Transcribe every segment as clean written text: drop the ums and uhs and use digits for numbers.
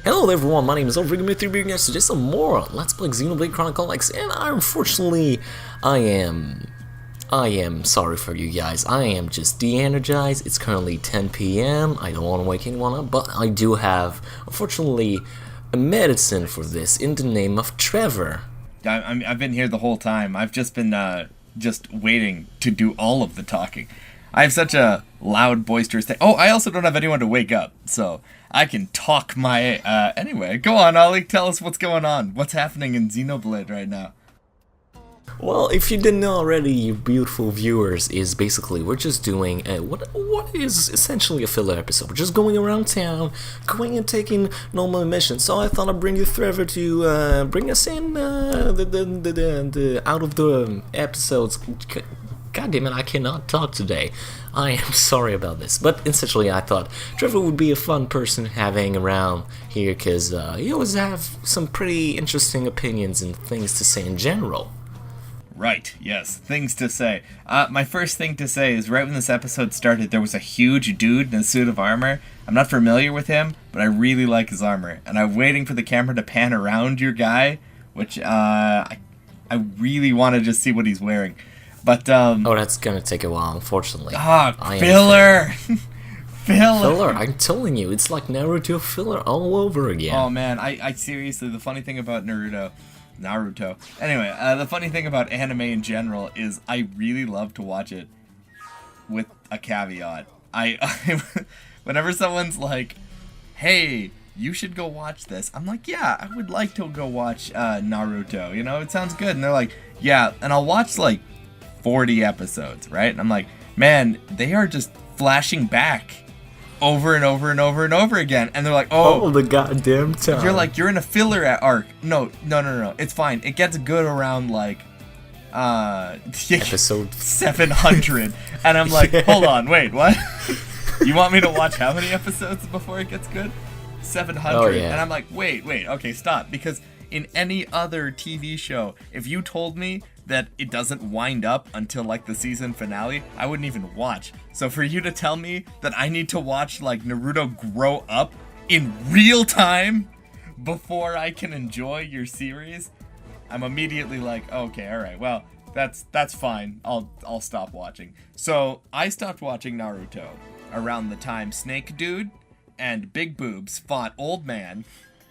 Hello everyone, my name is Overgaming3 today some more Let's Play Xenoblade Chronicles, and unfortunately, I am sorry for you guys. I am just de-energized. It's currently 10 p.m. I don't want to wake anyone up, but I do have, unfortunately, a medicine for this in the name of Trevor. I've been here the whole time. I've just been just waiting to do all of the talking. I have such a loud, boisterous thing. Oh, I also don't have anyone to wake up, so I can talk my... Anyway, go on, Ollie. Tell us what's going on. What's happening in Xenoblade right now? Well, if you didn't know already, you beautiful viewers, is basically we're just doing what is essentially a filler episode. We're just going around town, going and taking normal missions. So I thought I'd bring you Trevor to bring us in the out of the episodes. God damn it, I cannot talk today. I am sorry about this, but essentially I thought Trevor would be a fun person having around here because he always have some pretty interesting opinions and things to say in general. Right, yes, things to say. My first thing to say is right when this episode started, there was a huge dude in a suit of armor. I'm not familiar with him, but I really like his armor. And I'm waiting for the camera to pan around your guy, which I really want to just see what he's wearing. But, oh, that's gonna take a while, unfortunately. Filler! Filler, I'm telling you, it's like Naruto filler all over again. Oh man, I seriously, the funny thing about Naruto. Anyway, the funny thing about anime in general is I really love to watch it with a caveat. Whenever someone's like, hey, you should go watch this, I'm like, yeah, I would like to go watch Naruto, you know, it sounds good. And they're like, yeah, and I'll watch like 40 episodes, right? And I'm like, man, they are just flashing back over and over and over and over again, and they're like, oh, all the goddamn time. You're like, you're in a filler arc. No, it's fine. It gets good around like episode 700, and I'm like, hold on, wait, what? You want me to watch how many episodes before it gets good? 700. Oh, yeah. And I'm like, wait, okay, stop, because in any other TV show, if you told me that it doesn't wind up until like the season finale, I wouldn't even watch. So for you to tell me that I need to watch like Naruto grow up in real time before I can enjoy your series, I'm immediately like, okay, all right, well, that's fine. I'll stop watching. So I stopped watching Naruto around the time Snake Dude and Big Boobs fought Old Man.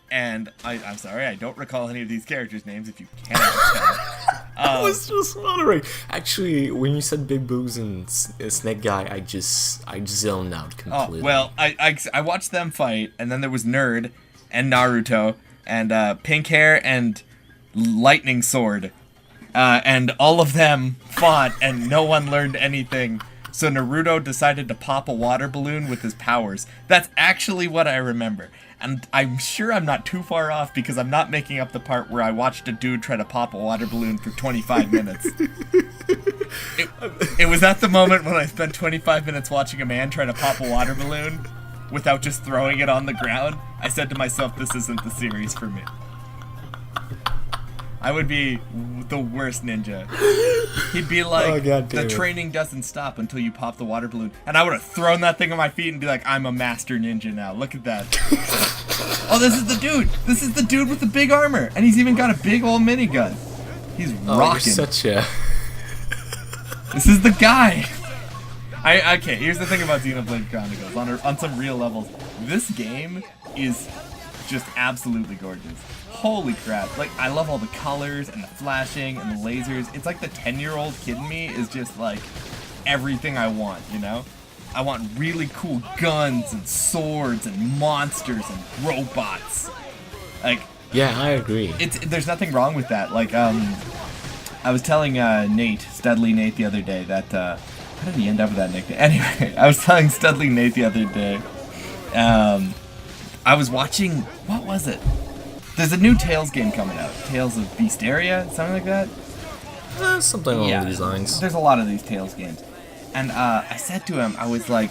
And I'm sorry, I don't recall any of these characters' names, if you cannot tell. I was just wondering. Actually, when you said Big Boobs and Snake Guy, I just zoned out completely. Oh, well, I watched them fight, and then there was Nerd and Naruto and Pink Hair and Lightning Sword. And all of them fought, and no one learned anything. So Naruto decided to pop a water balloon with his powers. That's actually what I remember. And I'm sure I'm not too far off because I'm not making up the part where I watched a dude try to pop a water balloon for 25 minutes. It was at the moment when I spent 25 minutes watching a man try to pop a water balloon without just throwing it on the ground. I said to myself, this isn't the series for me. I would be the worst ninja. He'd be like, the training doesn't stop until you pop the water balloon. And I would have thrown that thing on my feet and be like, I'm a master ninja now. Look at that. Oh, this is the dude. This is the dude with the big armor. And he's even got a big old minigun. He's rocking. You're such a... This is the guy. Okay, here's the thing about Xenoblade Chronicles. On some real levels, this game is just absolutely gorgeous. Holy crap, like, I love all the colors and the flashing and the lasers. It's like the 10-year-old kid in me is just like everything I want, you know? I want really cool guns and swords and monsters and robots. Like, yeah, I agree. There's nothing wrong with that. Like, I was telling Studley Nate the other day that, how did he end up with that nickname? Anyway, I was telling Studley Nate the other day, I was watching, what was it? There's a new Tales game coming out. Tales of Beasteria, something like that? Something along these lines. There's a lot of these Tales games. And I said to him, I was like,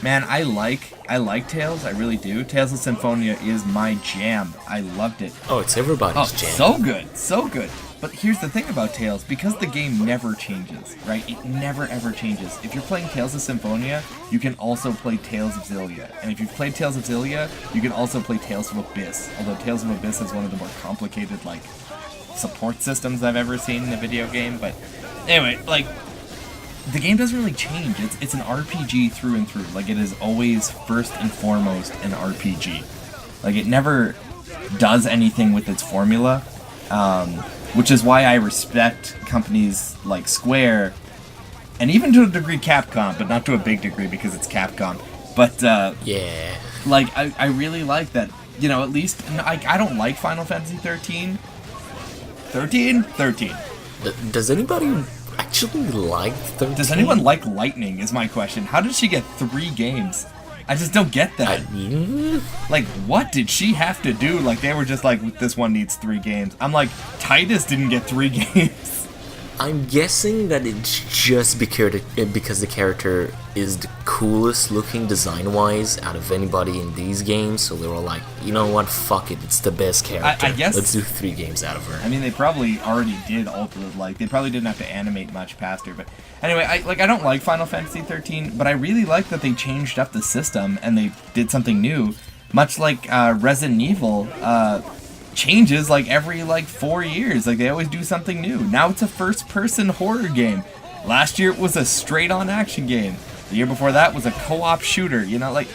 Man, I like Tales, I really do. Tales of Symphonia is my jam. I loved it. Oh, it's everybody's jam. So good, so good. But here's the thing about Tales, because the game never changes, right? It never ever changes. If you're playing Tales of Symphonia, you can also play Tales of Xillia. And if you've played Tales of Xillia, you can also play Tales of Abyss. Although Tales of Abyss is one of the more complicated, like, support systems I've ever seen in a video game. But anyway, like, the game doesn't really change. It's an RPG through and through. Like, it is always first and foremost an RPG. Like, it never does anything with its formula, which is why I respect companies like Square, and even to a degree Capcom, but not to a big degree because it's Capcom. But, Yeah. like, I really like that, you know, at least, I don't like Final Fantasy 13. 13? Does anybody actually like 13? Does anyone like Lightning, is my question. How did she get 3 games? I just don't get that. Like, what did she have to do? Like, they were just like, this one needs 3 games. I'm like, Titus didn't get 3 games. I'm guessing that it's just because the character is the coolest looking design-wise out of anybody in these games, so they were like, you know what, fuck it, it's the best character. I guess. Let's do 3 games out of her. I mean, they probably already did alter, like, they probably didn't have to animate much past her, but anyway, I don't like Final Fantasy 13, but I really like that they changed up the system and they did something new, much like Resident Evil, changes like every 4 years. Like, they always do something new. Now it's a first-person horror game. Last year it was a straight-on action game. The year before that was a co-op shooter. You know, like,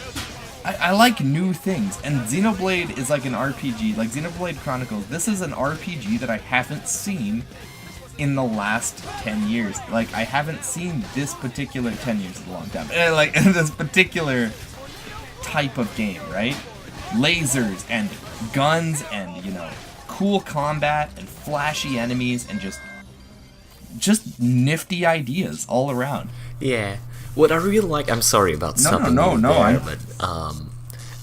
I like new things. And Xenoblade is like an RPG, like Xenoblade Chronicles. This is an RPG that I haven't seen in the last 10 years. Like, I haven't seen this particular 10 years is a long time. Like, this particular type of game, right? Lasers and guns and, you know, cool combat and flashy enemies and just nifty ideas all around. Yeah. What I really like, I'm sorry about something No, but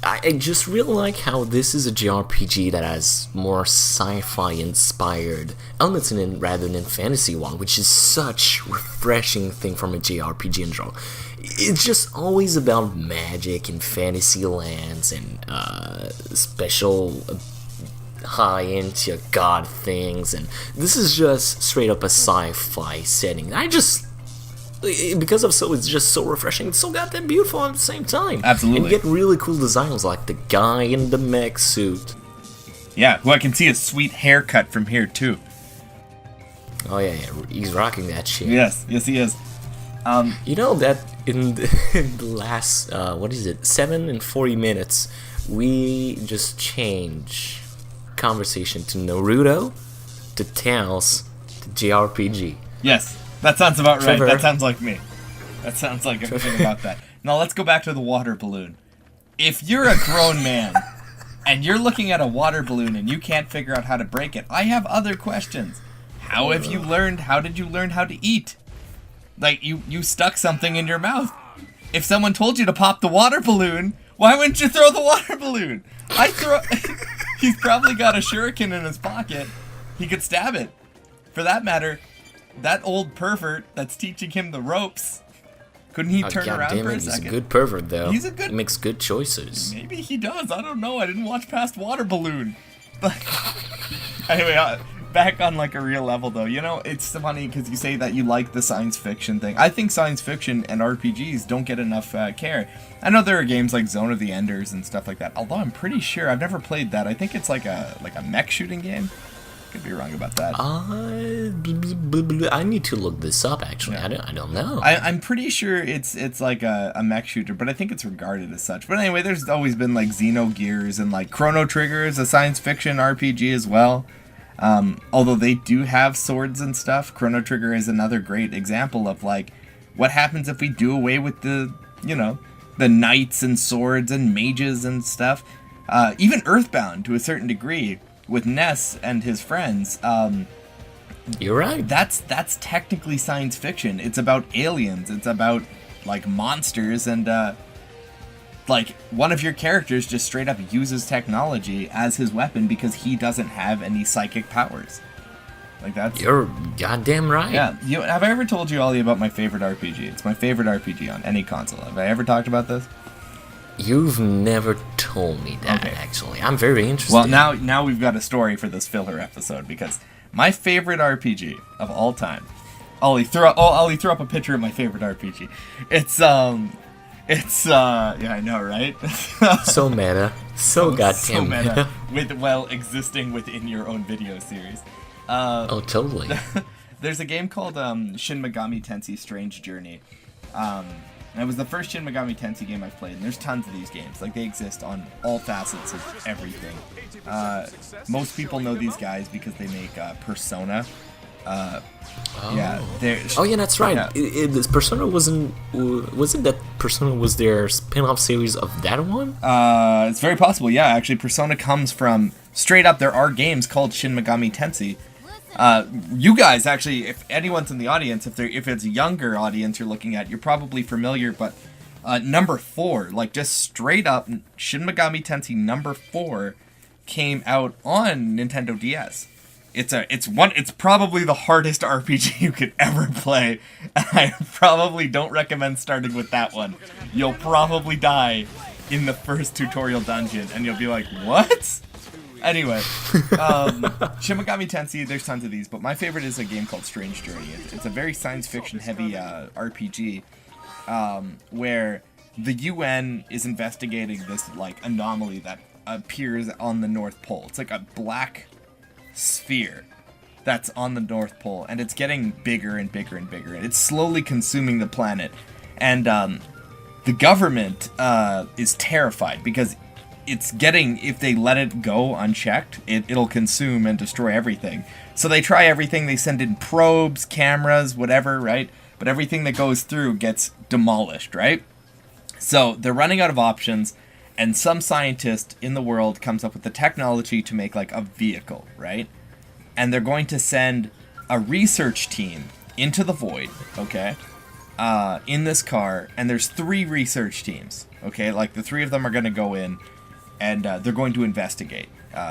I just really like how this is a JRPG that has more sci-fi inspired elements in it rather than fantasy one, which is such refreshing thing from a JRPG in general. It's just always about magic and fantasy lands and special high-end god things, and this is just straight up a sci-fi setting. Because of it's just so refreshing. It's so goddamn beautiful at the same time. Absolutely. And you get really cool designs like the guy in the mech suit. Yeah, who I can see a sweet haircut from here too. Oh yeah, he's rocking that shit. Yes, he is. You know that in the last 7 and 40 minutes, we just change conversation to Naruto, to Tales, to JRPG. Yes, that sounds about right. Trevor. That sounds like me. That sounds like everything about that. Now let's go back to the water balloon. If you're a grown man and you're looking at a water balloon and you can't figure out how to break it, I have other questions. How did you learn how to eat? Like, you stuck something in your mouth. If someone told you to pop the water balloon, why wouldn't you throw the water balloon? He's probably got a shuriken in his pocket. He could stab it. For that matter, that old pervert that's teaching him the ropes, couldn't he turn around for a second? He's a good pervert, though. He makes good choices. Maybe he does. I don't know. I didn't watch past water balloon. But anyway, back on a real level though, you know, it's funny because you say that you like the science fiction thing. I think science fiction and RPGs don't get enough care. I know there are games like Zone of the Enders and stuff like that, although I'm pretty sure I've never played that. I think it's like a mech shooting game. Could be wrong about that. I need to look this up actually. Yeah. I don't know. I'm pretty sure it's like a mech shooter, but I think it's regarded as such. But anyway, there's always been Xenogears and Chrono Trigger is a science fiction RPG as well. Although they do have swords and stuff, Chrono Trigger is another great example of what happens if we do away with the knights and swords and mages and stuff. Even Earthbound to a certain degree with Ness and his friends. You're right. That's technically science fiction. It's about aliens. It's about monsters and one of your characters just straight up uses technology as his weapon because he doesn't have any psychic powers. Like that's. You're goddamn right. Yeah. Have I ever told you, Ollie, about my favorite RPG? It's my favorite RPG on any console. Have I ever talked about this? You've never told me that, actually. I'm very interested. Well, now we've got a story for this filler episode, because my favorite RPG of all time. Ollie, throw up a picture of my favorite RPG. Yeah, I know, right? So meta. So goddamn meta. Existing within your own video series. Oh, totally. There's a game called Shin Megami Tensei Strange Journey. It was the first Shin Megami Tensei game I've played, and there's tons of these games. Like, they exist on all facets of everything. Most people know these guys because they make Persona. Yeah, that's right. Yeah. This Persona wasn't that Persona was their spin-off series of that one? It's very possible. Yeah, actually, Persona comes from straight up. There are games called Shin Megami Tensei. You guys, actually, if anyone's in the audience, if it's a younger audience you're looking at, you're probably familiar. But number 4, like just straight up, Shin Megami Tensei number 4 came out on Nintendo DS. It's probably the hardest RPG you could ever play, and I probably don't recommend starting with that one. You'll probably die in the first tutorial dungeon, and you'll be like, what? Anyway, Shin Megami Tensei, there's tons of these, but my favorite is a game called Strange Journey. It's a very science fiction heavy RPG, where the UN is investigating this like anomaly that appears on the North Pole. It's like a black sphere that's on the North Pole, and it's getting bigger and bigger and bigger, and it's slowly consuming the planet. And the government is terrified because if they let it go unchecked, it'll consume and destroy everything. So they try everything. They send in probes, cameras, whatever, right? But everything that goes through gets demolished, right? So they're running out of options, and some scientist in the world comes up with the technology to make like a vehicle, right? And they're going to send a research team into the void, okay? In this car, and there's 3 research teams, okay? Like the 3 of them are going to go in, and they're going to investigate.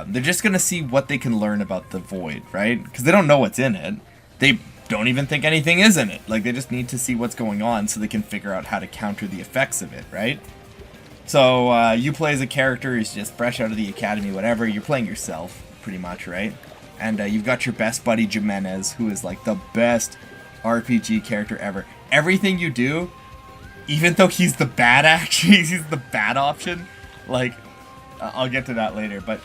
They're just going to see what they can learn about the void, right? Because they don't know what's in it. They don't even think anything is in it. Like, they just need to see what's going on so they can figure out how to counter the effects of it, right? So you play as a character who's just fresh out of the academy, whatever. You're playing yourself, pretty much, right? And you've got your best buddy, Jimenez, who is like the best RPG character ever. Everything you do, even though he's the bad he's the bad option, like, I'll get to that later, but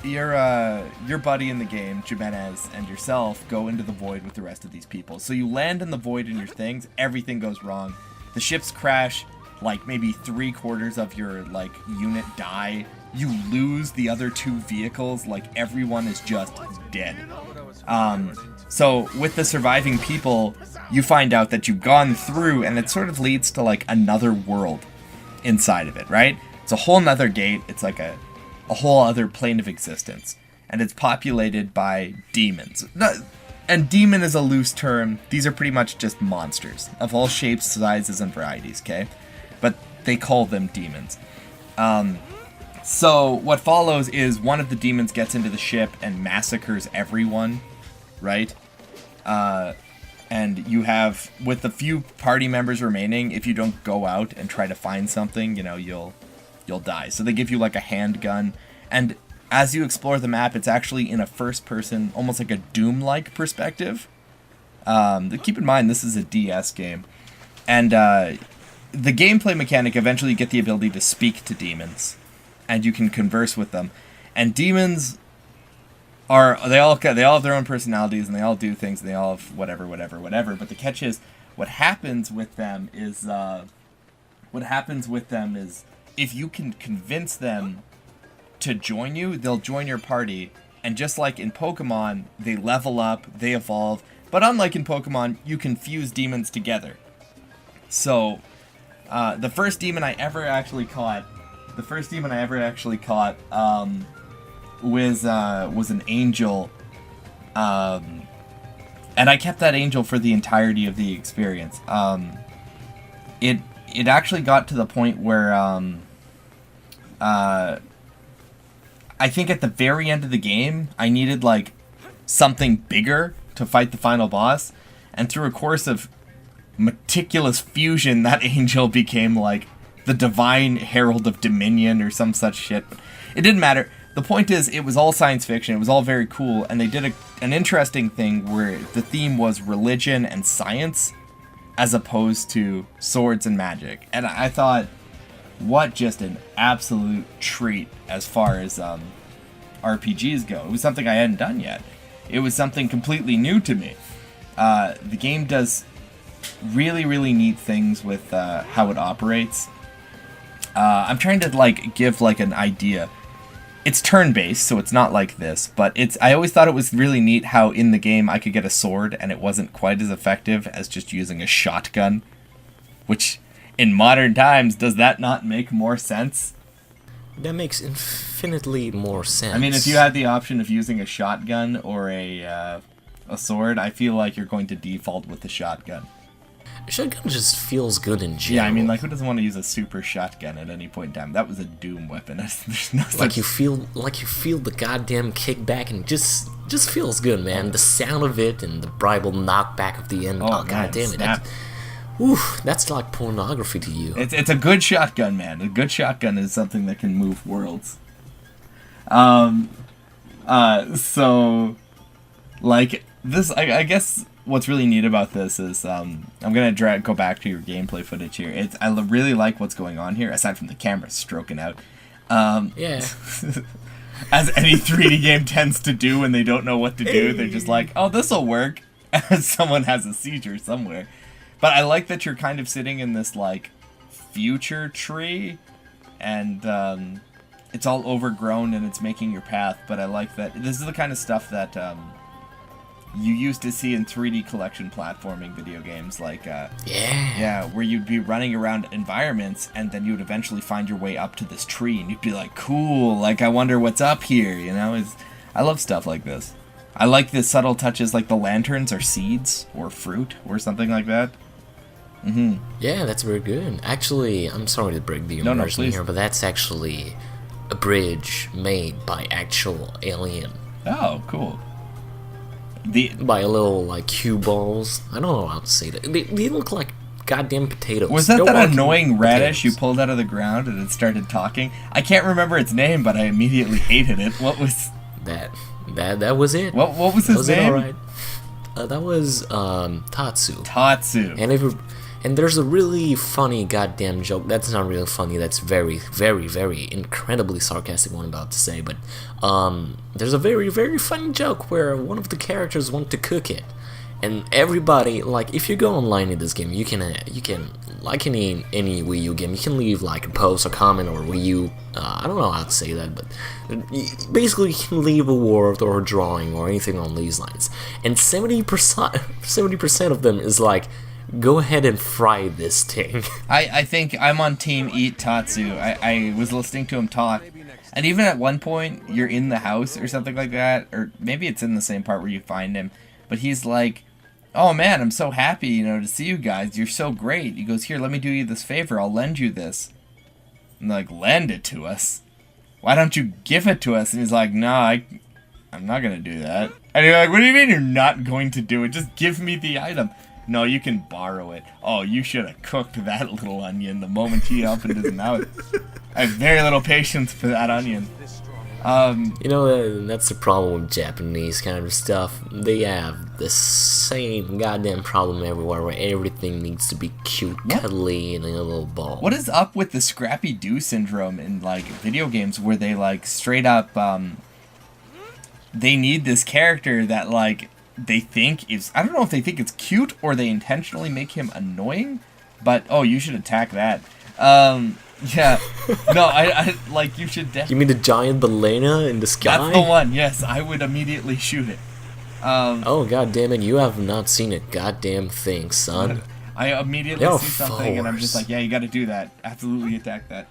your buddy in the game, Jimenez, and yourself go into the void with the rest of these people. So you land in the void in your things, everything goes wrong. The ships crash, like maybe 3/4 of your like unit die. You lose the other 2 vehicles, like everyone is just dead. So with the surviving people, you find out that you've gone through, and it sort of leads to like another world inside of it, right? It's a whole nother gate. It's like a whole other plane of existence. And it's populated by demons. And demon is a loose term. These are pretty much just monsters of all shapes, sizes, and varieties, okay? But they call them demons. So what follows is one of the demons gets into the ship and massacres everyone, right? And you have, with the few party members remaining, if you don't go out and try to find something, you know, you'll die. So they give you like a handgun, and as you explore the map, it's actually in a first-person, almost like a Doom-like perspective. Keep in mind, this is a DS game, and the gameplay mechanic, eventually you get the ability to speak to demons, and you can converse with them. And demons they all have their own personalities, and they all do things, and they all have whatever. But the catch is, what happens with them is if you can convince them to join you, they'll join your party. And just like in Pokemon, they level up, they evolve. But unlike in Pokemon, you can fuse demons together. So, the first demon I ever actually caught was an angel. And I kept that angel for the entirety of the experience. It actually got to the point where I think at the very end of the game, I needed like something bigger to fight the final boss, and through a course of meticulous fusion, that angel became like the divine herald of dominion or some such shit. But it didn't matter. The point is, it was all science fiction. It was all very cool, and they did an interesting thing where the theme was religion and science as opposed to swords and magic. And I thought, what just an absolute treat as far as RPGs go. It was something I hadn't done yet. It was something completely new to me. The game does really, really neat things with how it operates. I'm trying to like give like an idea. It's turn-based, so it's not like this, but I always thought it was really neat how in the game I could get a sword and it wasn't quite as effective as just using a shotgun. Which, in modern times, does that not make more sense? That makes infinitely more sense. I mean, if you had the option of using a shotgun or a sword, I feel like you're going to default with the shotgun. Shotgun just feels good in general. Yeah, I mean, like, who doesn't want to use a super shotgun at any point in time? That was a Doom weapon. There's no such... Like you feel the goddamn kickback, and just feels good, man. The sound of it and the bribal knockback of the end. Oh god damn it! That's like pornography to you. It's a good shotgun, man. A good shotgun is something that can move worlds. So, like this, I guess. What's really neat about this is I'm gonna go back to your gameplay footage here. I really like what's going on here, aside from the camera stroking out. Yeah. As any 3D game tends to do when they don't know what to do, they're just like, "Oh, this'll work," as someone has a seizure somewhere. But I like that you're kind of sitting in this like future tree, and it's all overgrown and it's making your path. But I like that this is the kind of stuff that you used to see in 3D collection platforming video games, like where you'd be running around environments and then you'd eventually find your way up to this tree and you'd be like, cool, like I wonder what's up here, you know? I love stuff like this. I like the subtle touches, like the lanterns are seeds or fruit or something like that. Yeah, that's very good. Actually, I'm sorry to break the immersion here, but that's actually a bridge made by actual alien. Oh, cool. By a little, like, cue balls. I don't know how to say that. They look like goddamn potatoes. Was that annoying radish you pulled out of the ground and it started talking? I can't remember its name, but I immediately hated it. What was... That was it. What was his name? Alright. That was, Tatsu. Tatsu. And there's a really funny goddamn joke. That's not really funny. That's very, very, very incredibly sarcastic one I'm about to say. But there's a very, very funny joke where one of the characters want to cook it, and everybody, like, if you go online in this game, you can like any Wii U game, you can leave like a post or comment or Wii U. I don't know how to say that, but basically you can leave a word or a drawing or anything on these lines. And 70% of them is like, go ahead and fry this thing. I think I'm on team Eat Tatsu. I was listening to him talk, and even at one point, you're in the house or something like that, or maybe it's in the same part where you find him, but he's like, oh man, I'm so happy, to see you guys. You're so great. He goes, here, let me do you this favor. I'll lend you this. I'm like, lend it to us? Why don't you give it to us? And he's like, nah, I'm not going to do that. And you're like, what do you mean you're not going to do it? Just give me the item. No, you can borrow it. Oh, you should have cooked that little onion the moment he opened his mouth. I have very little patience for that onion. That's the problem with Japanese kind of stuff. They have the same goddamn problem everywhere where everything needs to be cute, cuddly, and in a little ball. What is up with the Scrappy-Doo syndrome in, like, video games where they, like, straight up, they need this character that, like, they think is, I don't know if they think it's cute or they intentionally make him annoying, but, oh, you should attack that. Yeah. No, I like, you should definitely... You mean the giant balena in the sky? That's the one, yes. I would immediately shoot it. Oh, god damn it, you have not seen a goddamn thing, son. I immediately see something and I'm just like, yeah, you gotta do that. Absolutely attack that.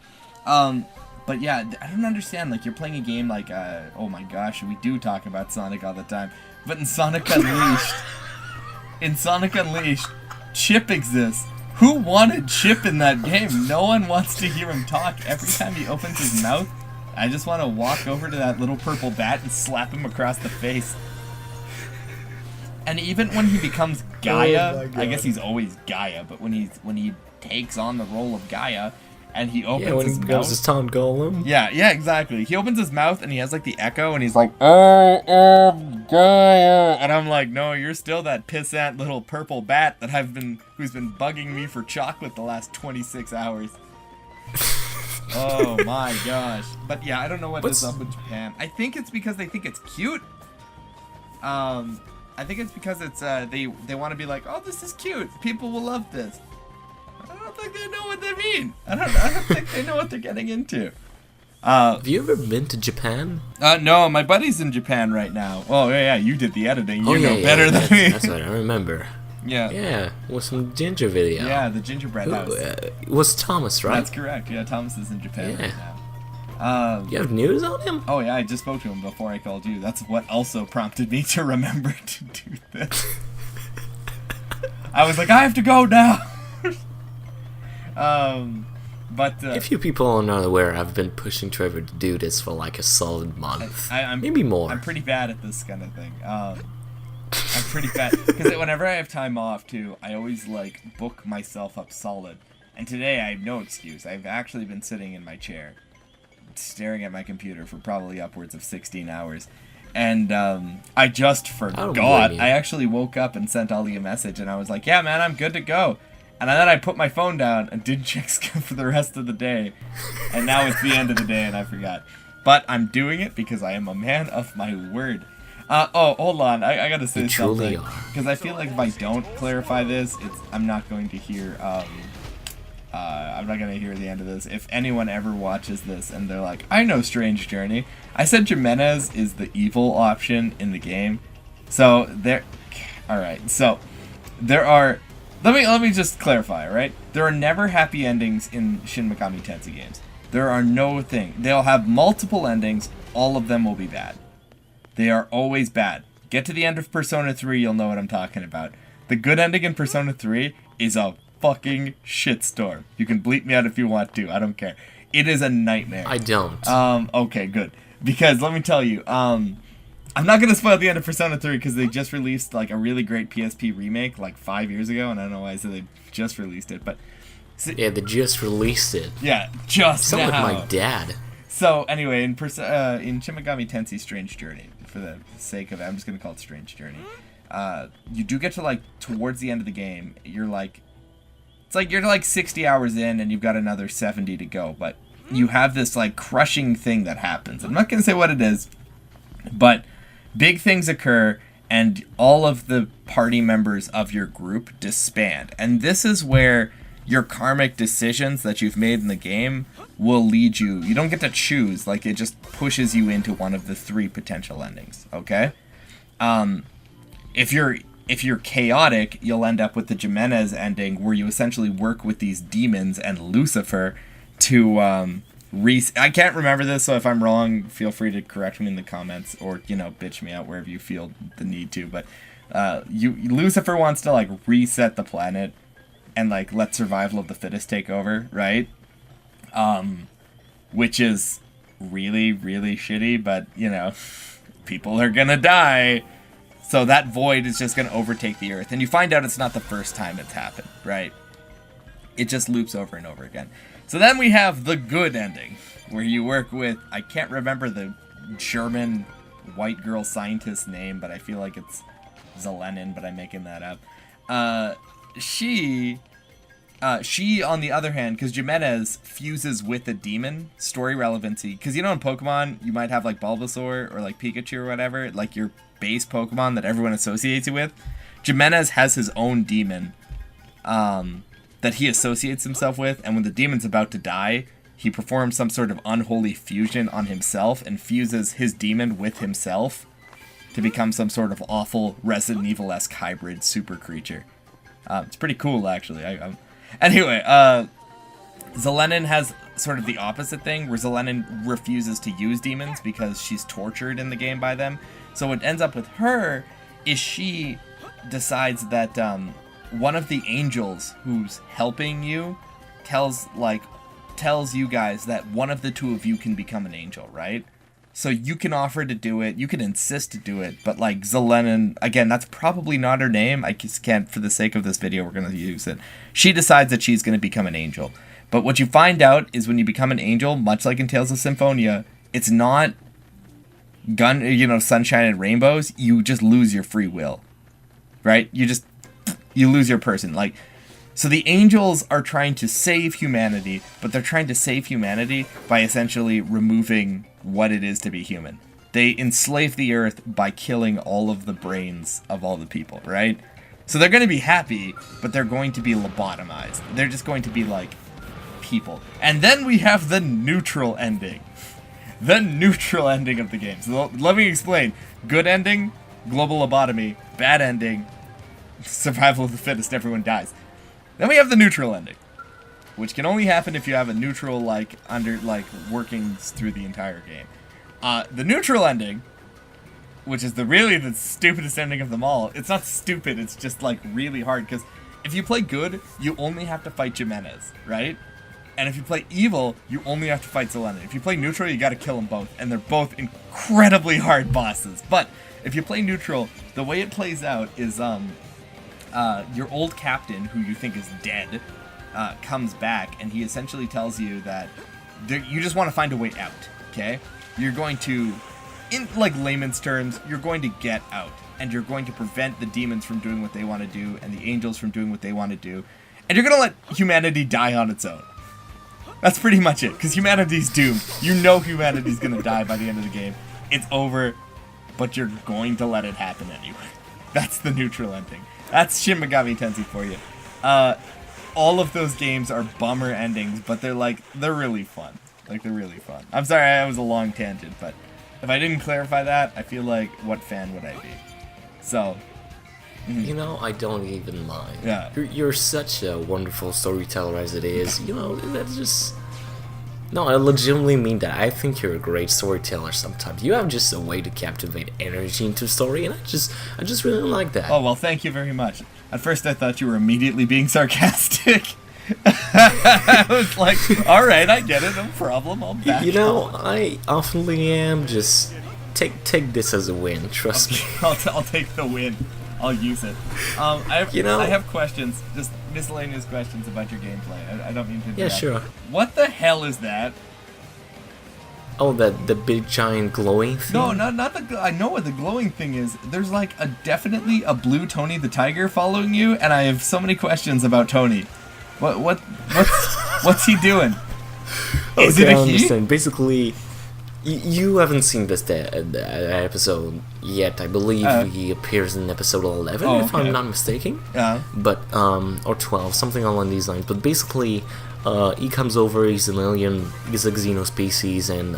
But yeah, I don't understand, like, you're playing a game like, oh my gosh, we do talk about Sonic all the time, but in Sonic Unleashed, Chip exists. Who wanted Chip in that game? No one wants to hear him talk. Every time he opens his mouth, I just want to walk over to that little purple bat and slap him across the face. And even when he becomes Gaia, Oh my God. I guess he's always Gaia, but when he takes on the role of Gaia, and he opens when his he mouth, becomes his town golem. yeah, exactly. He opens his mouth and he has like the echo, and he's like, "I am Gaia," and I'm like, "No, you're still that pissant little purple bat that who's been bugging me for chocolate the last 26 hours." Oh my gosh! But yeah, I don't know what is up with Japan. I think it's because they think it's cute. I think it's because it's they want to be like, oh, this is cute. People will love this. I don't think they know what they mean. I don't think they know what they're getting into. Have you ever been to Japan? No, my buddy's in Japan right now. Oh yeah, you did the editing. You know better than me. That's what I remember. Yeah. Yeah, with some ginger video. Yeah, the gingerbread house. It was Thomas, right? That's correct. Yeah, Thomas is in Japan right now. You have news on him? Oh yeah, I just spoke to him before I called you. That's what also prompted me to remember to do this. I was like, I have to go now. But if you people are not aware, I've been pushing Trevor to do this for like a solid month. I'm maybe more. I'm pretty bad at this kind of thing. I'm pretty bad because whenever I have time off too, I always like book myself up solid. And today I have no excuse. I've actually been sitting in my chair, staring at my computer for probably upwards of 16 hours. And I just forgot. I actually woke up and sent Ollie a message, and I was like, yeah, man, I'm good to go. And then I put my phone down and didn't check Skype for the rest of the day. And now it's the end of the day, and I forgot. But I'm doing it because I am a man of my word. Hold on. I gotta say something. Because I feel like if I don't clarify this, I'm not going to hear... I'm not gonna hear the end of this. If anyone ever watches this and they're like, I know Strange Journey. I said Jimenez is the evil option in the game. So there. Alright, so there are. Let me just clarify, right? There are never happy endings in Shin Megami Tensei games. There are no thing. They'll have multiple endings. All of them will be bad. They are always bad. Get to the end of Persona 3, you'll know what I'm talking about. The good ending in Persona 3 is a fucking shitstorm. You can bleep me out if you want to. I don't care. It is a nightmare. I don't. Okay, good. Because let me tell you, I'm not gonna spoil the end of Persona 3 because they just released like a really great PSP remake like 5 years ago, and I don't know why I said they just released it, but yeah, they just released it. Yeah, just so now. Like my dad. So anyway, in Shin Megami Tensei Strange Journey, for the sake of it, I'm just gonna call it Strange Journey. You do get to like towards the end of the game, you're like 60 hours in and you've got another 70 to go, but you have this like crushing thing that happens. I'm not gonna say what it is, but big things occur and all of the party members of your group disband. And this is where your karmic decisions that you've made in the game will lead you. You don't get to choose, like it just pushes you into one of the 3 potential endings, okay? If you're chaotic, you'll end up with the Jimenez ending where you essentially work with these demons and Lucifer to I can't remember this, so if I'm wrong, feel free to correct me in the comments or, bitch me out wherever you feel the need to. But Lucifer wants to like reset the planet and like let survival of the fittest take over, right? Which is really, really shitty, but people are gonna die. So that void is just going to overtake the Earth. And you find out it's not the first time it's happened, right? It just loops over and over again. So then we have the good ending, where you work with, I can't remember the German white girl scientist's name, but I feel like it's Zelenin, but I'm making that up. She, on the other hand, because Jimenez fuses with a demon, story relevancy. Because in Pokemon, you might have like Bulbasaur or like Pikachu or whatever, like your base Pokemon that everyone associates you with. Jimenez has his own demon that he associates himself with, and when the demon's about to die, he performs some sort of unholy fusion on himself and fuses his demon with himself to become some sort of awful Resident Evil-esque hybrid super creature. It's pretty cool, actually. Anyway, Zelenin has sort of the opposite thing, where Zelenin refuses to use demons because she's tortured in the game by them. So what ends up with her is she decides that one of the angels who's helping you tells you guys that one of the 2 of you can become an angel, right? So you can offer to do it, you can insist to do it, but like Zelenin, again, that's probably not her name. I just can't, for the sake of this video, we're going to use it. She decides that she's going to become an angel. But what you find out is when you become an angel, much like in Tales of Symphonia, it's not sunshine and rainbows. You just lose your free will, right? You lose your person. Like, so the angels are trying to save humanity, but they're trying to save humanity by essentially removing what it is to be human. They enslave the earth by killing all of the brains of all the people, right? So they're going to be happy, but they're going to be lobotomized. They're just going to be like people. And then we have the neutral ending. The neutral ending of the game. So let me explain. Good ending, global lobotomy. Bad ending, survival of the fittest, everyone dies. Then we have the neutral ending, which can only happen if you have a neutral, workings through the entire game. The neutral ending, which is the stupidest ending of them all. It's not stupid, it's just, really hard, because if you play good, you only have to fight Jimenez, right? And if you play evil, you only have to fight Zelenin. If you play neutral, you gotta kill them both, and they're both incredibly hard bosses. But if you play neutral, the way it plays out is, your old captain, who you think is dead, comes back, and he essentially tells you that you just want to find a way out, okay? You're going to, in layman's terms, you're going to get out, and you're going to prevent the demons from doing what they want to do, and the angels from doing what they want to do, and you're going to let humanity die on its own. That's pretty much it, because humanity's doomed. You know humanity's going to die by the end of the game. It's over, but you're going to let it happen anyway. That's the neutral ending. That's Shin Megami Tensei for you. All of those games are bummer endings, but they're really fun. They're really fun. I'm sorry, that was a long tangent, but if I didn't clarify that, I feel like, what fan would I be? So, I don't even mind. Yeah. You're such a wonderful storyteller as it is. That's just... No, I legitimately mean that. I think you're a great storyteller sometimes. You have just a way to captivate energy into a story, and I just really like that. Oh, well, thank you very much. At first I thought you were immediately being sarcastic. I was like, alright, I get it, no problem, I'll back off. I oftenly am. Just take this as a win, trust me. I'll take the win. I'll use it. I have questions, just miscellaneous questions about your gameplay. I don't mean to. Yeah, sure. What the hell is that? Oh, the big giant glowing thing? No, not the. I know what the glowing thing is. There's definitely a blue Tony the Tiger following you, and I have so many questions about Tony. What's he doing? Is it a he? I understand. Basically, you haven't seen this episode yet. I believe he appears in episode 11, if I'm not mistaken. Yeah. But or 12, something along these lines. But basically, he comes over. He's an alien. He's a xenospecies, and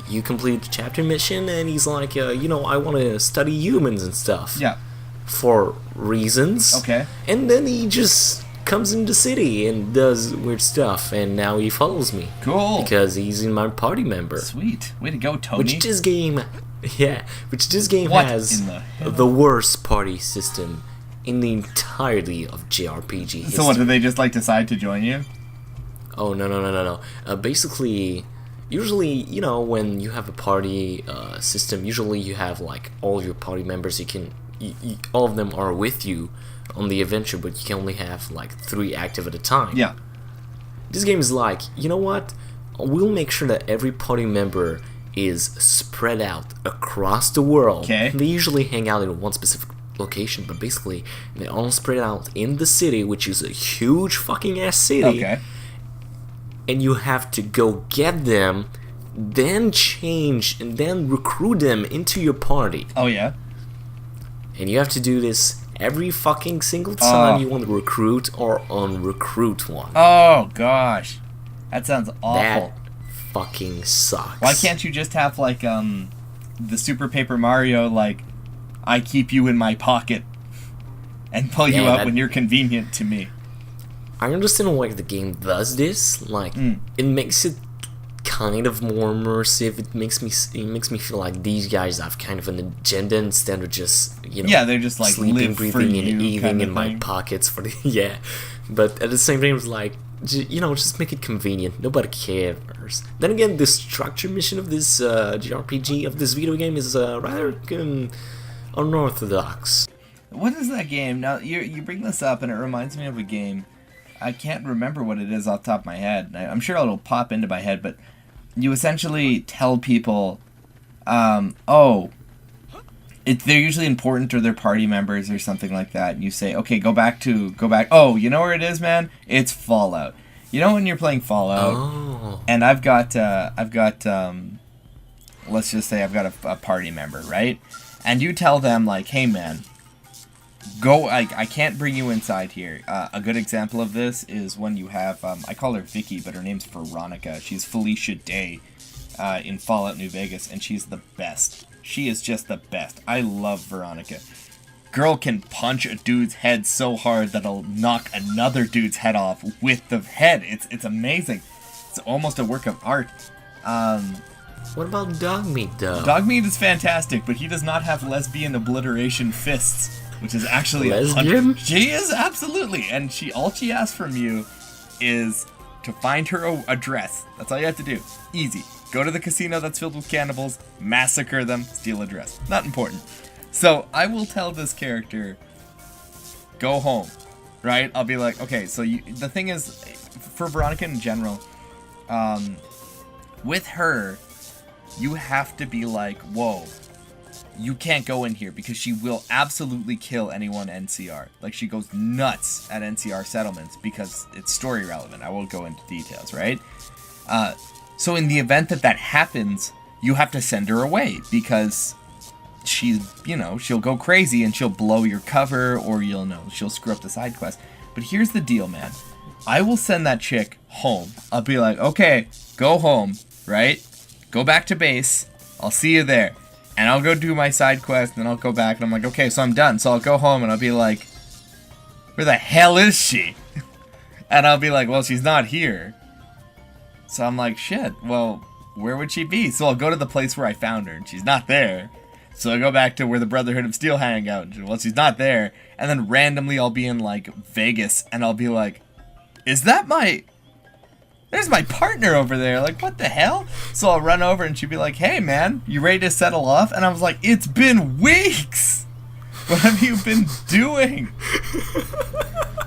you complete the chapter mission, and he's like, I want to study humans and stuff. Yeah. For reasons. Okay. And then he just comes in the city and does weird stuff, and now he follows me. Cool. Because he's in my party member. Sweet. Way to go, Tony. Which this game has the worst party system in the entirety of JRPG history. So what, did they just decide to join you? Oh, no. Basically, usually, when you have a party system, usually you have all your party members, all of them are with you on the adventure, but you can only have 3 active at a time. Yeah. This game is you know what? We'll make sure that every party member is spread out across the world. Okay. They usually hang out in one specific location, but basically they're all spread out in the city, which is a huge fucking ass city. Okay. And you have to go get them, then change, and then recruit them into your party. Oh, yeah? And you have to do this every fucking single time you want to recruit or unrecruit one. Oh, gosh. That sounds awful. That fucking sucks. Why can't you just have, the Super Paper Mario, I keep you in my pocket and pull you out when you're convenient to me? I understand why the game does this. It makes it kind of more immersive. It makes me feel like these guys have kind of an agenda instead of just they're just sleeping, live breathing, for and you eating kind of in my thing. pockets for the But at the same time, it's just make it convenient. Nobody cares. Then again, the structure mission of this JRPG, of this video game, is rather unorthodox. What is that game? Now, you bring this up, and it reminds me of a game. I can't remember what it is off the top of my head. I'm sure it'll pop into my head, but you essentially tell people, they're usually important or they're party members or something like that. And you say, okay, go back. Oh, you know where it is, man? It's Fallout. You know when you're playing Fallout, and I've got, let's just say I've got a party member, right? And you tell them, like, hey, man, go, I can't bring you inside here. A good example of this is when you have, I call her Vicky, but her name's Veronica. She's Felicia Day in Fallout New Vegas, and she's the best. She is just the best. I love Veronica. Girl can punch a dude's head so hard that it'll knock another dude's head off with the head. It's amazing. It's almost a work of art. What about Dogmeat, though? Dogmeat is fantastic, but he does not have lesbian obliteration fists, which is actually lesbian. She is, absolutely, and all she asks from you is to find her a dress. That's all you have to do. Easy. Go to the casino that's filled with cannibals, massacre them, steal a dress. Not important. So I will tell this character, go home, right? I'll be like, okay, so the thing is, for Veronica in general, with her, you have to be like, whoa, you can't go in here because she will absolutely kill anyone NCR. Like, she goes nuts at NCR settlements because it's story relevant. I won't go into details, right? So in the event that happens, you have to send her away because she's, she'll go crazy and she'll blow your cover, or she'll screw up the side quest. But here's the deal, man. I will send that chick home. I'll be like, okay, go home, right? Go back to base. I'll see you there. And I'll go do my side quest, and then I'll go back, and I'm like, okay, so I'm done. So I'll go home, and I'll be like, where the hell is she? And I'll be like, well, she's not here. So I'm like, shit, well, where would she be? So I'll go to the place where I found her, and she's not there. So I go back to where the Brotherhood of Steel hang out, and well, she's not there. And then randomly I'll be in, like, Vegas, and I'll be like, is that there's my partner over there, like, what the hell? So I'll run over, and she'll be like, hey, man, you ready to settle off? And I was like, it's been weeks! What have you been doing?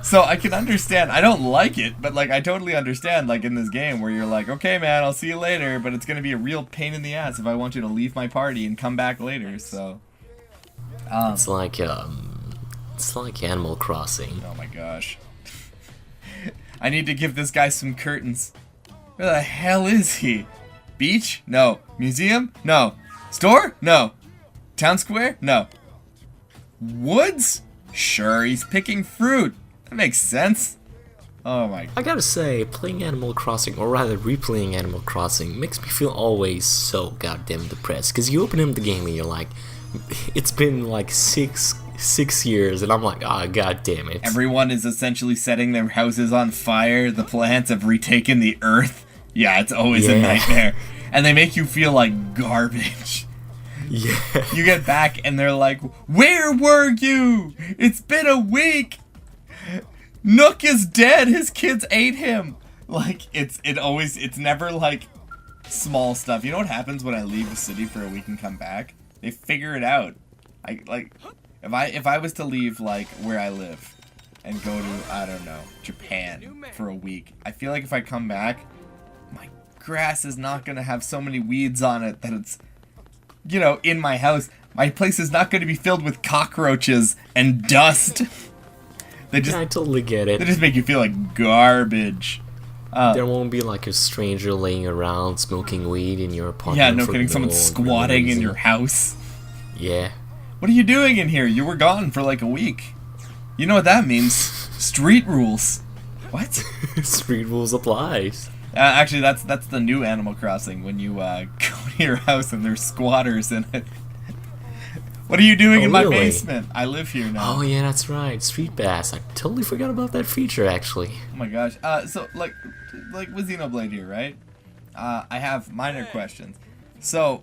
So I can understand. I don't like it, but, like, I totally understand, like, in this game where you're like, okay, man, I'll see you later, but it's going to be a real pain in the ass if I want you to leave my party and come back later, so. It's like Animal Crossing. Oh my gosh. I need to give this guy some curtains. Where the hell is he? Beach? No. Museum? No. Store? No. Town square? No. Woods? Sure, he's picking fruit. That makes sense. Oh my. I gotta say, playing Animal Crossing, or rather replaying Animal Crossing, makes me feel always so goddamn depressed. Because you open up the game and you're like, it's been like six years, and I'm like, ah, god damn it. Everyone is essentially setting their houses on fire. The plants have retaken the earth. Yeah, it's always a nightmare. And they make you feel like garbage. Yeah. You get back and they're like, where were you? It's been a week. Nook is dead. His kids ate him. Like, it's never like small stuff. You know what happens when I leave the city for a week and come back? They figure it out. If I was to leave, like, where I live and go to, I don't know, Japan for a week, I feel like if I come back, my grass is not going to have so many weeds on it that it's, in my house. My place is not going to be filled with cockroaches and dust. I totally get it. They just make you feel like garbage. There won't be like a stranger laying around smoking weed in your apartment. Yeah, no kidding. Someone squatting in your house. Yeah. What are you doing in here? You were gone for like a week. You know what that means? Street rules. What? Street rules applies. Actually, that's the new Animal Crossing, when you go to your house and there's squatters in it. What are you doing in my basement? I live here now. Oh yeah, that's right. Street Bass. I totally forgot about that feature, actually. Oh my gosh. So like with Xenoblade here, right? I have minor questions. So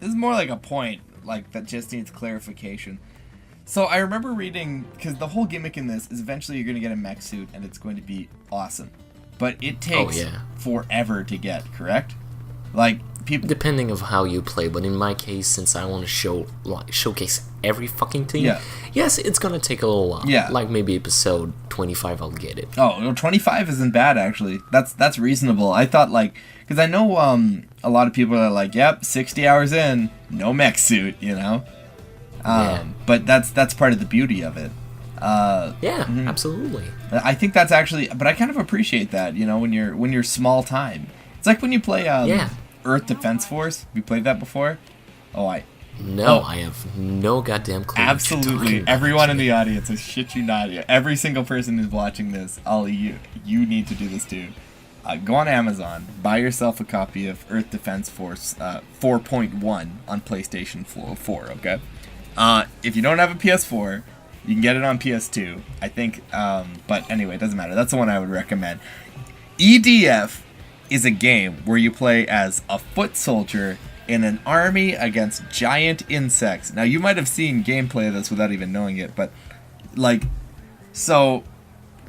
this is more like a point, like, that just needs clarification. So I remember reading, because the whole gimmick in this is eventually you're going to get a mech suit and it's going to be awesome. but it takes forever to get, correct? Like, people... Depending of how you play, but in my case, since I want to showcase every fucking team, yes, it's gonna take a little while. Yeah. Like maybe episode 25, I'll get it. Oh, well, 25 isn't bad, actually. That's reasonable. I thought, like... Because I know a lot of people are like, yep, 60 hours in, no mech suit, you know? But that's part of the beauty of it. Absolutely. I think that's actually... But I kind of appreciate that, you know, when you're small time. It's like when you play Earth Defense Force. Have you played that before? No, I have no goddamn clue. Absolutely. Everyone in the audience, I shit you not. Every single person who's watching this, you need to do this too. Go on Amazon, buy yourself a copy of Earth Defense Force 4.1 on PlayStation 4, okay? If you don't have a PS4, you can get it on PS2, I think, but anyway, it doesn't matter. That's the one I would recommend. EDF is a game where you play as a foot soldier in an army against giant insects. Now, you might have seen gameplay of this without even knowing it, but, like, so...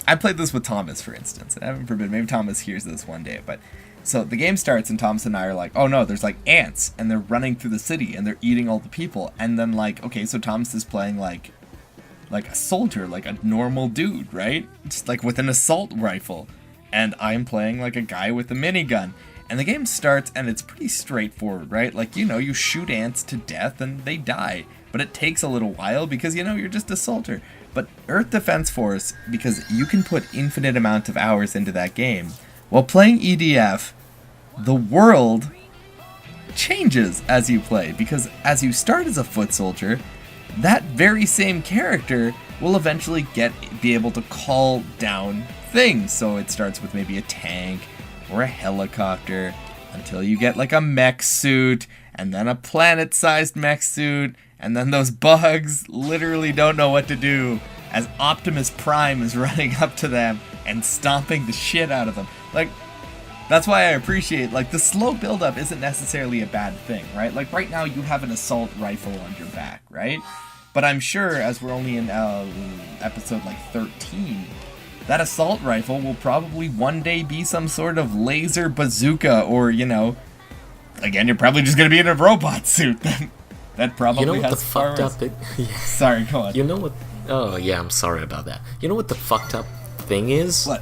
I played this with Thomas, for instance. Heaven forbid, maybe Thomas hears this one day. But so the game starts, and Thomas and I are like, oh no, there's like ants, and they're running through the city, and they're eating all the people. And then like, okay, so Thomas is playing like a soldier, like a normal dude, right? Just like with an assault rifle. And I'm playing like a guy with a minigun. And the game starts, and it's pretty straightforward, right? Like, you know, you shoot ants to death, and they die. But it takes a little while because, you know, you're just a soldier. But Earth Defense Force, because you can put infinite amount of hours into that game, while playing EDF, the world changes as you play. Because as you start as a foot soldier, that very same character will eventually be able to call down things. So it starts with maybe a tank or a helicopter until you get like a mech suit and then a planet-sized mech suit. And then those bugs literally don't know what to do as Optimus Prime is running up to them and stomping the shit out of them. Like, that's why I appreciate, like, the slow build-up isn't necessarily a bad thing, right? Like, right now you have an assault rifle on your back, right? But I'm sure, as we're only in episode, like, 13, that assault rifle will probably one day be some sort of laser bazooka or, you know... Again, you're probably just going to be in a robot suit then. That probably you know what has the fucked up Sorry, go on. You know what? Oh yeah, I'm sorry about that. You know what the fucked up thing is? What?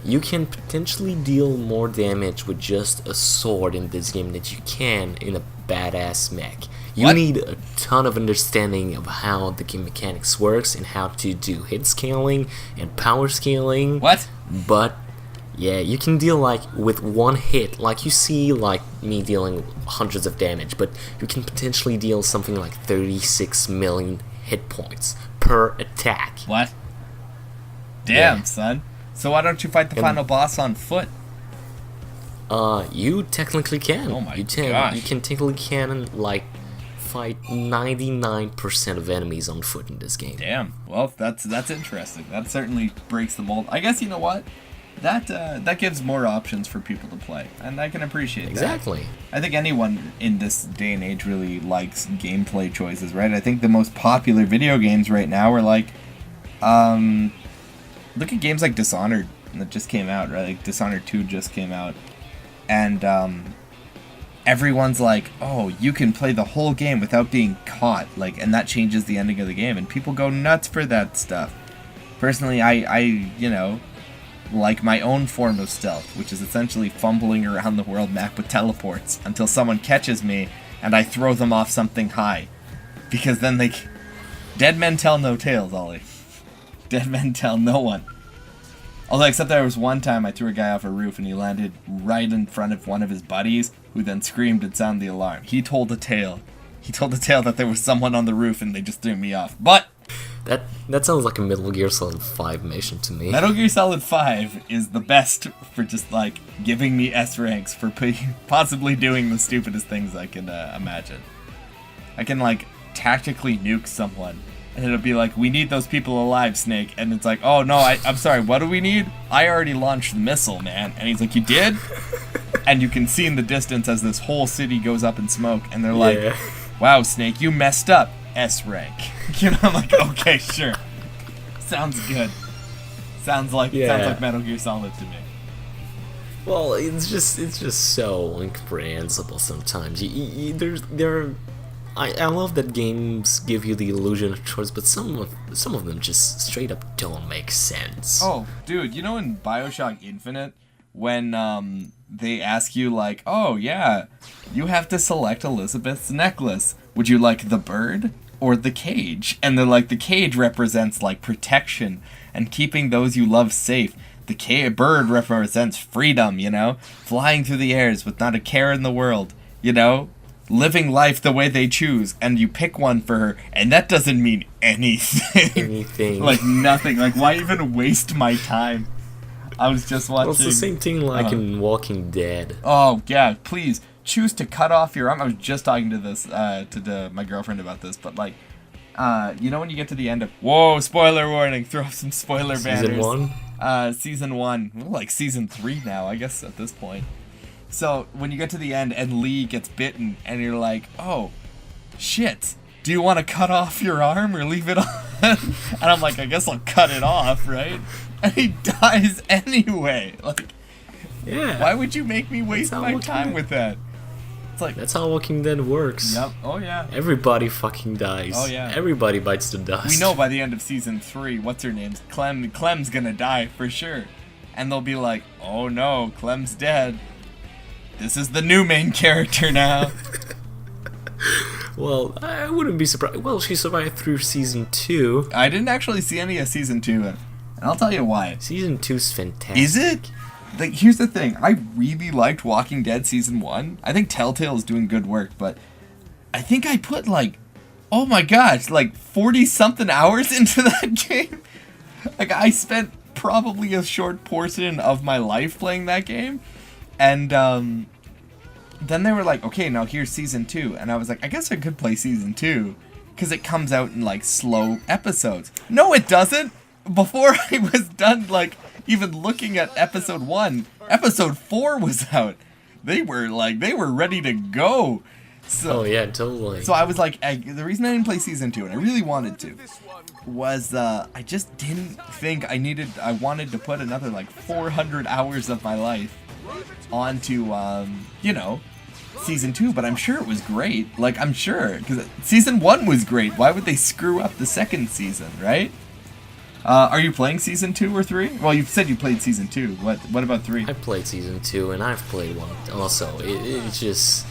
You can potentially deal more damage with just a sword in this game than you can in a badass mech. You need a ton of understanding of how the game mechanics works and how to do hit scaling and power scaling. What? But yeah, you can deal like with one hit, like you see like me dealing hundreds of damage, but you can potentially deal something like 36 million hit points per attack. What? Damn, son. So why don't you fight the final boss on foot? You technically can. Oh my gosh. You can technically like fight 99% of enemies on foot in this game. Damn. Well, that's interesting. That certainly breaks the mold. I guess you know what? That gives more options for people to play, and I can appreciate that. Exactly. I think anyone in this day and age really likes gameplay choices, right? I think the most popular video games right now are like, look at games like Dishonored that just came out, right? Like Dishonored 2 just came out, and everyone's like, oh, you can play the whole game without being caught, like, and that changes the ending of the game, and people go nuts for that stuff. Personally, I you know, like my own form of stealth, which is essentially fumbling around the world map with teleports until someone catches me and I throw them off something high. Because then dead men tell no tales, Ollie. Dead men tell no one. Although, except there was one time I threw a guy off a roof and he landed right in front of one of his buddies, who then screamed and sounded the alarm. He told a tale. He told a tale that there was someone on the roof and they just threw me off. But That sounds like a Metal Gear Solid 5 mission to me. Metal Gear Solid 5 is the best for just, like, giving me S ranks for possibly doing the stupidest things I can imagine. I can, like, tactically nuke someone, and it'll be like, we need those people alive, Snake. And it's like, oh, no, I'm sorry, what do we need? I already launched the missile, man. And he's like, you did? And you can see in the distance as this whole city goes up in smoke, and they're like, wow, Snake, you messed up. S rank. You know, I'm like, okay, sure. Sounds good. Sounds like Metal Gear Solid to me. Well, it's just so incomprehensible sometimes. I love that games give you the illusion of choice, but some of them just straight up don't make sense. Oh, dude, you know in BioShock Infinite, when they ask you like, oh yeah, you have to select Elizabeth's necklace. Would you like the bird or the cage? And they're like, the cage represents like protection and keeping those you love safe. The bird represents freedom, you know, flying through the airs with not a care in the world, you know, living life the way they choose. And you pick one for her, and that doesn't mean anything. Like nothing. Like, why even waste my time? I was just watching. Well, it's the same thing like in Walking Dead. Oh yeah, please choose to cut off your arm. I was just talking to this my girlfriend about this, but like, you know when you get to the end of spoiler warning, throw up some spoiler banners. Season 1? Season 1, like season 3 now, I guess at this point. So when you get to the end and Lee gets bitten, and you're like, oh, shit, do you want to cut off your arm or leave it on? And I'm like, I guess I'll cut it off, right? And he dies anyway. Like, yeah. Why would you make me waste my time with that? It's like, that's how Walking Dead works. Yep. Oh yeah. Everybody fucking dies. Oh yeah. Everybody bites the dust. We know by the end of season 3, what's her name? Clem's gonna die for sure. And they'll be like, oh no, Clem's dead. This is the new main character now. Well, I wouldn't be surprised. Well, she survived through season 2. I didn't actually see any of season 2, and I'll tell you why. Season 2's fantastic. Is it? Like, here's the thing. I really liked Walking Dead season 1. I think Telltale is doing good work, but I think I put like, oh my gosh, like 40-something hours into that game. Like, I spent probably a short portion of my life playing that game, and then they were like, okay, now here's season 2, and I was like, I guess I could play season 2, because it comes out in like slow episodes. No, it doesn't. Before I was done, like, even looking at episode 1, episode 4 was out. They were ready to go. So, oh yeah, totally. So I was like, the reason I didn't play season 2, and I really wanted to, was I just didn't think I wanted to put another like 400 hours of my life onto, season 2, but I'm sure it was great. Like, I'm sure, because season 1 was great. Why would they screw up the second season, right? Are you playing season 2 or 3? Well, you said you played season 2. What about 3? I played season 2, and I've played 1 also. It's just,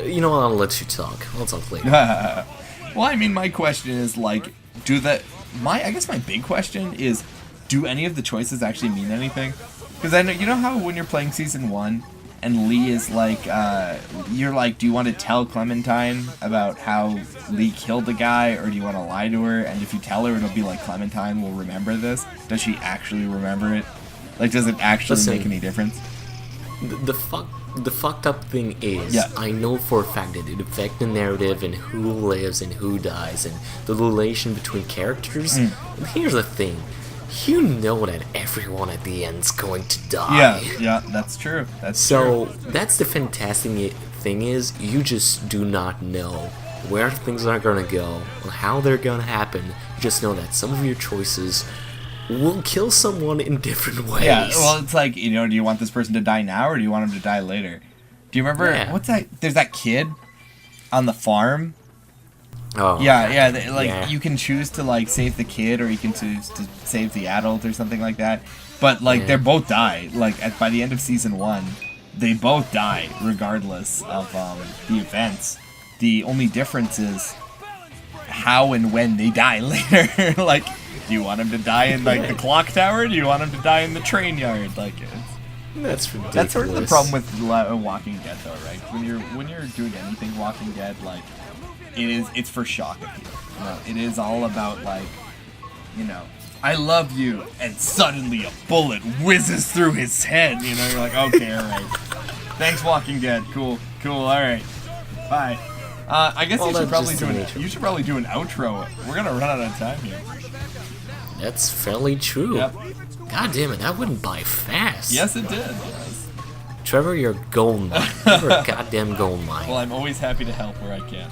you know what? I'll let you talk. I'll talk later. Well, I mean, my question is like, I guess my big question is, do any of the choices actually mean anything? Because I know, you know how when you're playing season 1, and Lee is like, you're like, do you want to tell Clementine about how Lee killed the guy, or do you want to lie to her? And if you tell her, it'll be like, Clementine will remember this. Does she actually remember it? Like, does it actually make any difference? The fucked up thing is, yeah. I know for a fact that it affects the narrative and who lives and who dies and the relation between characters. And here's the thing. You know that everyone at the end's going to die. Yeah, that's true. That's That's the fantastic thing is, you just do not know where things are gonna go or how they're gonna happen. You just know that some of your choices will kill someone in different ways. Yeah, well, it's like, do you want this person to die now, or do you want him to die later? Do you remember, what's that, there's that kid on the farm. Oh. Yeah, you can choose to, like, save the kid, or you can choose to save the adult, or something like that. But, like, they both die. Like, by the end of season 1, they both die, regardless of the events. The only difference is how and when they die later. Like, do you want them to die in, like, the clock tower, or do you want them to die in the train yard? Like, that's ridiculous. That's sort of the problem with Walking Dead, though, right? When you're doing anything Walking Dead, like, it's for shock appeal. It is all about, like, I love you, and suddenly a bullet whizzes through his head. You're like, okay, all right. Thanks, Walking Dead. Cool, all right. Bye. I guess you should probably do an outro. We're gonna run out of time here. That's fairly true. Yep. God damn it, that went by fast. Yes, it did. Yes. Trevor, you're gold mine. You're a goddamn gold mine. Well, I'm always happy to help where I can.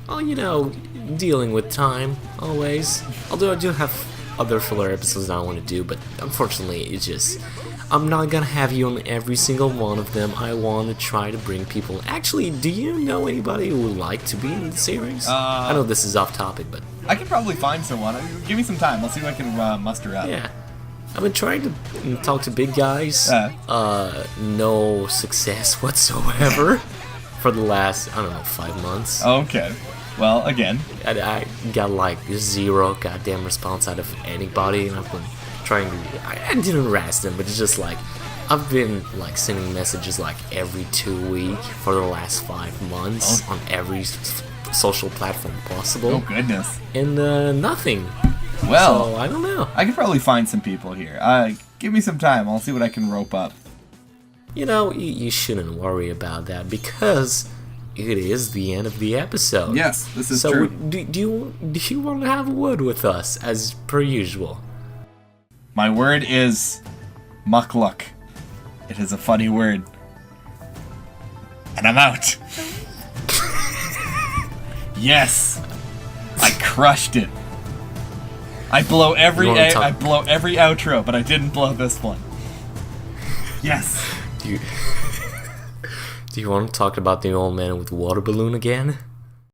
Oh, dealing with time, always. Although I do have other filler episodes that I want to do, but unfortunately, it's just I'm not gonna have you on every single one of them. I want to try to bring people. Actually, do you know anybody who would like to be in the series? I know this is off topic, but I can probably find someone. Give me some time. I'll see what I can muster up. yeah. I've been trying to talk to big guys. No success whatsoever for the last, I don't know, 5 months. Okay. Well, again. I got like 0 goddamn response out of anybody, and I've been trying to. I didn't harass them, but it's just like I've been like sending messages like every 2 weeks for the last 5 months on every social platform possible. Oh goodness. And nothing. Well, so, I don't know. I could probably find some people here. Give me some time. I'll see what I can rope up. You know, you shouldn't worry about that because it is the end of the episode. Yes, this is so true. Do you want to have a word with us as per usual? My word is mukluk. It is a funny word. And I'm out. Yes. I crushed it. I blow every outro, but I didn't blow this one. Yes. Do you want to talk about the old man with the water balloon again?